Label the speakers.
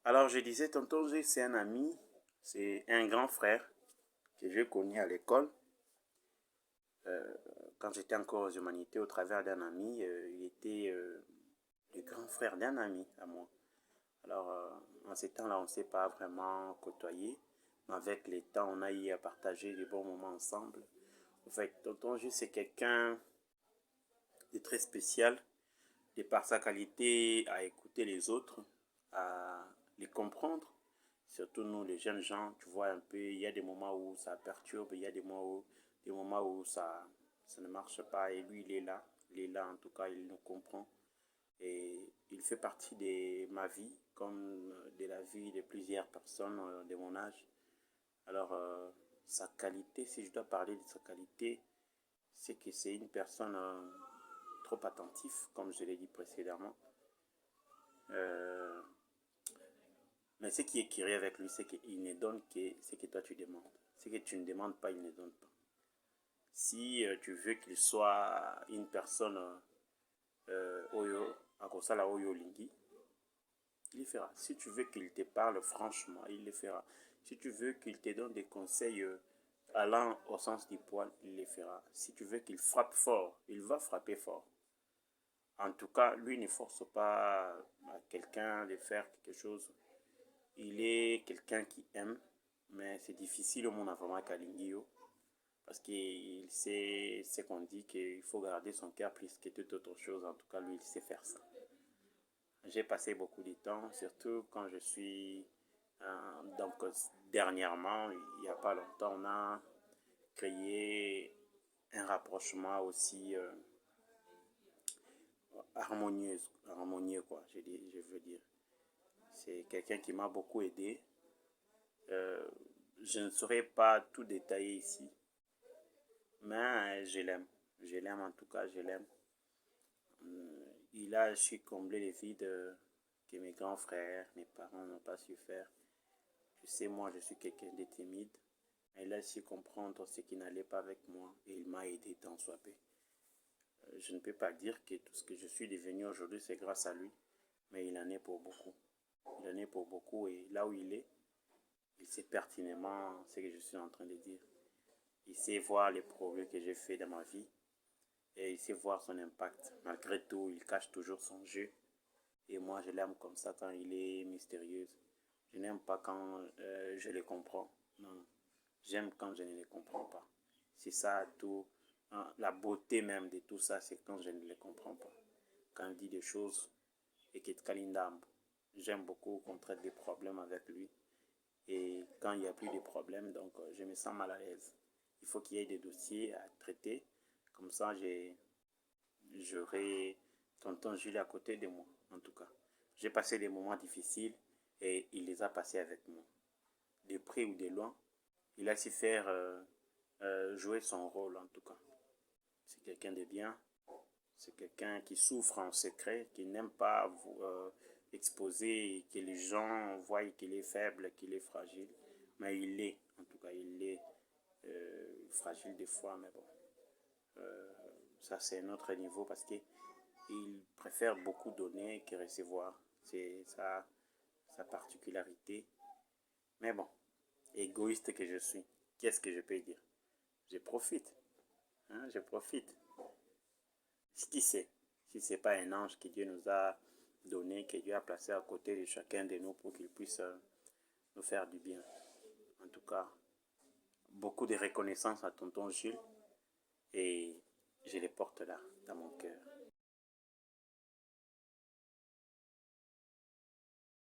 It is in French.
Speaker 1: Alors, je disais, tonton G, c'est un ami, c'est un grand frère que j'ai connu à l'école. Euh, Quand j'étais encore aux humanités, au travers d'un ami, il était le grand frère d'un ami à moi. Alors, en ces temps-là, on ne s'est pas vraiment côtoyé, mais avec les temps, on a eu à partager des bons moments ensemble. En fait, tonton G, c'est quelqu'un de très spécial, de par sa qualité à écouter les autres, à les comprendre. Surtout nous, les jeunes gens, tu vois un peu, il y a des moments où ça perturbe, il y a des moments où ça ne marche pas. Et lui, il est là en tout cas, il nous comprend. Et il fait partie de ma vie, comme de la vie de plusieurs personnes de mon âge. Alors, sa qualité, si je dois parler de sa qualité, c'est que c'est une personne trop attentive, comme je l'ai dit précédemment. Euh, mais ce qui est curieux avec lui, c'est qu'il ne donne que ce que toi tu demandes. Ce que tu ne demandes pas, il ne donne pas. Si tu veux qu'il soit une personne oyo, akosala oyo lingi, il le fera. Si tu veux qu'il te parle franchement, il le fera. Si tu veux qu'il te donne des conseils allant au sens du poil, il le fera. Si tu veux qu'il frappe fort, il va frapper fort. En tout cas, lui ne force pas à quelqu'un de faire quelque chose. Il est quelqu'un qui aime, mais c'est difficile au monde vraiment Kalingio parce qu'il sait ce qu'on dit qu'il faut garder son cœur plus que toute autre chose. En tout cas, lui, il sait faire ça. J'ai passé beaucoup de temps, surtout quand je suis donc dernièrement, il n'y a pas longtemps, on a créé un rapprochement aussi harmonieux quoi, je veux dire. C'est quelqu'un qui m'a beaucoup aidé. Euh, je ne saurais pas tout détailler ici, mais je l'aime. Je l'aime en tout cas, je l'aime. Il a su combler les vides que mes grands frères, mes parents n'ont pas su faire. Tu sais, moi, je suis quelqu'un de timide. Il a su comprendre ce qui n'allait pas avec moi et il m'a aidé tant soit peu. Je ne peux pas dire que tout ce que je suis devenu aujourd'hui, c'est grâce à lui, mais il en est pour beaucoup. Il en est pour beaucoup et là où il est, il sait pertinemment ce que je suis en train de dire. Il sait voir les progrès que j'ai fait dans ma vie et il sait voir son impact. Malgré tout, il cache toujours son jeu. Et moi, je l'aime comme ça quand il est mystérieux. Je n'aime pas quand je les comprends. Non, j'aime quand je ne les comprends pas. C'est ça tout. Hein, la beauté même de tout ça, c'est quand je ne les comprends pas. Quand il dit des choses et qu'il est Kalindam. J'aime beaucoup qu'on traite des problèmes avec lui. Et quand il n'y a plus de problèmes, donc je me sens mal à l'aise. Il faut qu'il y ait des dossiers à traiter. Comme ça, j'aurai tonton Jules à côté de moi, en tout cas. J'ai passé des moments difficiles et il les a passés avec moi. De près ou de loin, il a su faire jouer son rôle, en tout cas. C'est quelqu'un de bien. C'est quelqu'un qui souffre en secret, qui n'aime pas vous exposer et que les gens voient qu'il est faible, qu'il est fragile. Mais il l'est, en tout cas, il est fragile des fois, mais bon. Euh, Ça, c'est un autre niveau parce qu'il préfère beaucoup donner que recevoir. C'est sa particularité. Mais bon, égoïste que je suis, qu'est-ce que je peux dire? Je profite. Hein, je profite. Qui sait? Si ce n'est pas un ange que Dieu nous a donné, que Dieu a placé à côté de chacun de nous pour qu'il puisse nous faire du bien. En tout cas, beaucoup de reconnaissance à tonton Jules et je les porte là, dans mon